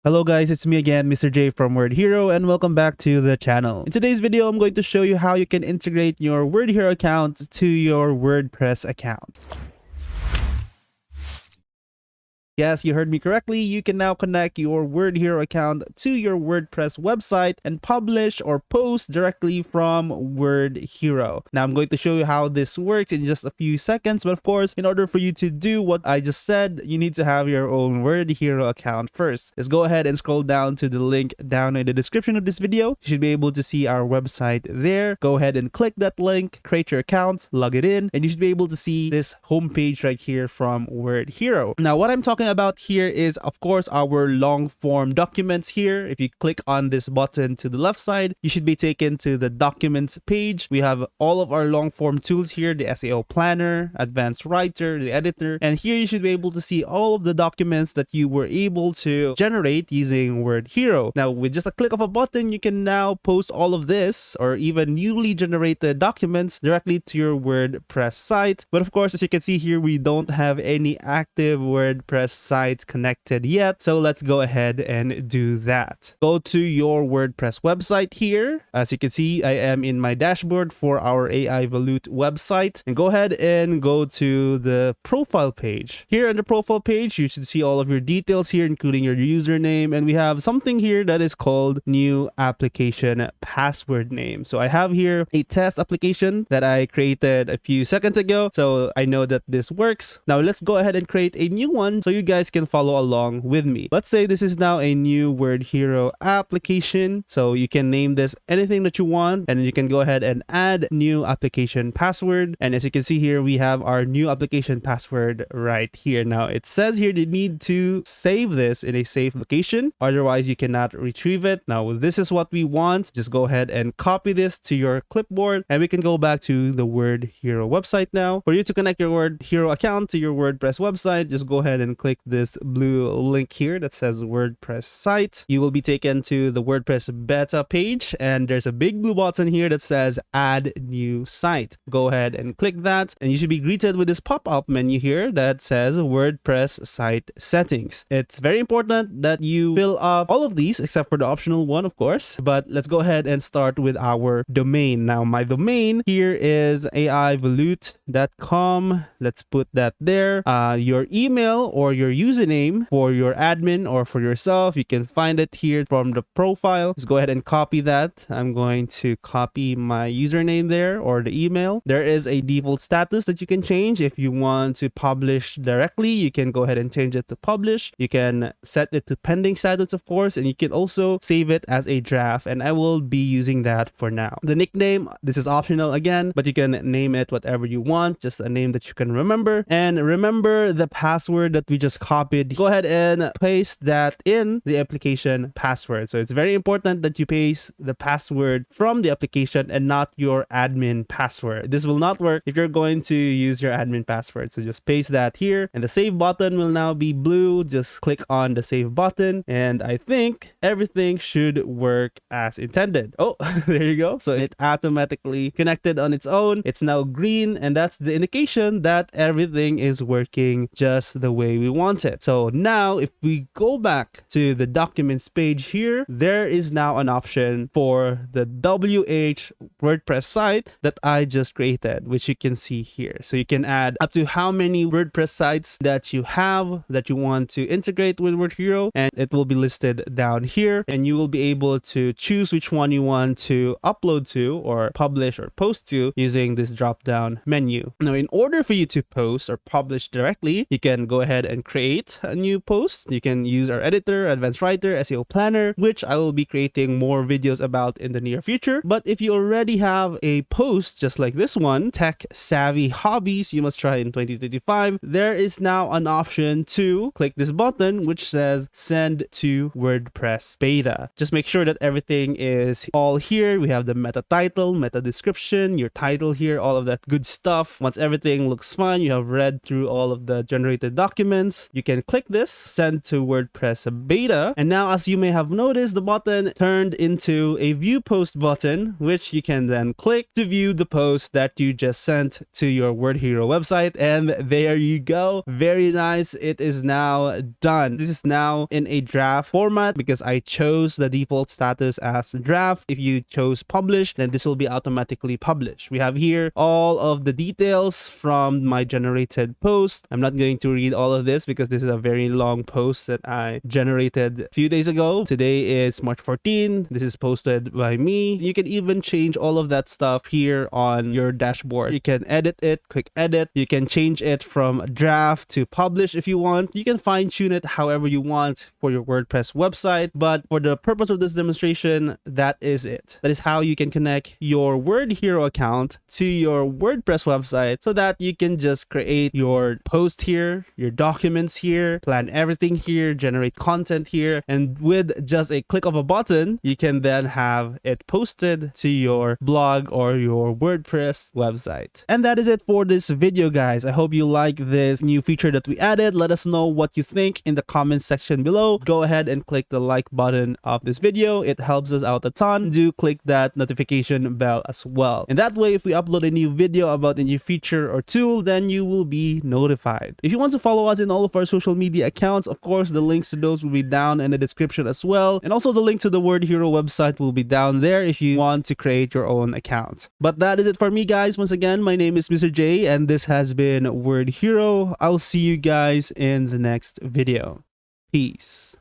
Hello guys, it's me again, Mr. J from WordHero, and welcome back to the channel. In today's video, I'm going to show you how you can integrate your WordHero account to your WordPress account. Yes, you heard me correctly. You can now connect your WordHero account to your WordPress website and publish or post directly from WordHero. Now, I'm going to show you how this works in just a few seconds. But of course, in order for you to do what I just said, you need to have your own WordHero account first. Let's go ahead and scroll down to the link down in the description of this video. You should be able to see our website there. Go ahead and click that link, create your account, log it in, and you should be able to see this homepage right here from WordHero. Now, what I'm talking about here is, of course, our long form documents here. If you click on this button to the left side, you should be taken to the documents page. We have all of our long form tools here, the SEO planner, advanced writer, the editor, and here you should be able to see all of the documents that you were able to generate using WordHero. Now, with just a click of a button, you can now post all of this or even newly generated documents directly to your WordPress site. But of course, as you can see here, we don't have any active WordPress site connected yet, so let's go ahead and do that. Go to your WordPress website here. As you can see, I am in my dashboard for our AI Volute website, and go ahead and go to the profile page. Here on the profile page, you should see all of your details here, including your username, and we have something here that is called new application password name. So I have here a test application that I created a few seconds ago, so I know that this works. Now let's go ahead and create a new one so you guys can follow along with me. Let's say this is now a new WordHero application, so you can name this anything that you want, and then you can go ahead and add new application password. And as you can see here, we have our new application password right here. Now it says here you need to save this in a safe location, otherwise you cannot retrieve it. Now this is what we want. Just go ahead and copy this to your clipboard, and we can go back to the WordHero website now. For you to connect your WordHero account to your WordPress website, just go ahead and click this blue link here that says WordPress site. You will be taken to the WordPress beta page, and there's a big blue button here that says add new site. Go ahead and click that, and you should be greeted with this pop-up menu here that says WordPress site settings. It's very important that you fill up all of these except for the optional one, of course. But let's go ahead and start with our domain. Now my domain here is aivolute.com. Let's put that there. Your email or your username for your admin or for yourself, you can find it here from the profile. Just go ahead and copy that. I'm going to copy my username there or the email. There is a default status that you can change. If you want to publish directly, you can go ahead and change it to publish. You can set it to pending status, of course, and you can also save it as a draft, and I will be using that for now. The nickname, this is optional again, but you can name it whatever you want, just a name that you can remember. And remember the password that we just copied. Go ahead and paste that in the application password. So it's very important that you paste the password from the application and not your admin password. This will not work if you're going to use your admin password. So just paste that here, and the save button will now be blue. Just click on the save button, and I think everything should work as intended. Oh, there you go. So it automatically connected on its own. It's now green, and that's the indication that everything is working just the way we want it. So now if we go back to the documents page here, there is now an option for the WH WordPress site that I just created, which you can see here. So you can add up to how many WordPress sites that you have that you want to integrate with WordHero, and it will be listed down here, and you will be able to choose which one you want to upload to or publish or post to using this drop down menu. Now, in order for you to post or publish directly, you can go ahead and create a new post. You can use our editor, advanced writer, SEO planner, which I will be creating more videos about in the near future. But if you already have a post just like this one, tech savvy hobbies you must try in 2025, there is now an option to click this button which says send to WordPress beta. Just make sure that everything is all here. We have the meta title, meta description, your title here, all of that good stuff. Once everything looks fine, you have read through all of the generated documents, accounts. You can click this, send to WordPress beta. And now, as you may have noticed, the button turned into a view post button, which you can then click to view the post that you just sent to your WordHero website. And there you go. Very nice. It is now done. This is now in a draft format because I chose the default status as draft. If you chose publish, then this will be automatically published. We have here all of the details from my generated post. I'm not going to read all of this because this is a very long post that I generated a few days ago. Today is March 14. This is posted by me. You can even change all of that stuff here on your dashboard. You can edit it, quick edit. You can change it from draft to publish if you want. You can fine tune it however you want for your WordPress website. But for the purpose of this demonstration, that is it. That is how you can connect your WordHero account to your WordPress website so that you can just create your post here, your documents here, plan everything here, generate content here, and with just a click of a button, you can then have it posted to your blog or your WordPress website. And that is it for this video, guys. I hope you like this new feature that we added. Let us know what you think in the comments section below. Go ahead and click the like button of this video. It helps us out a ton. Do click that notification bell as well. And that way, if we upload a new video about a new feature or tool, then you will be notified. If you want to follow us in all of our social media accounts, of course, the links to those will be down in the description as well. And also the link to the WordHero website will be down there if you want to create your own account. But that is it for me, guys. Once again, my name is Mr. J, and this has been WordHero. I'll see you guys in the next video. Peace.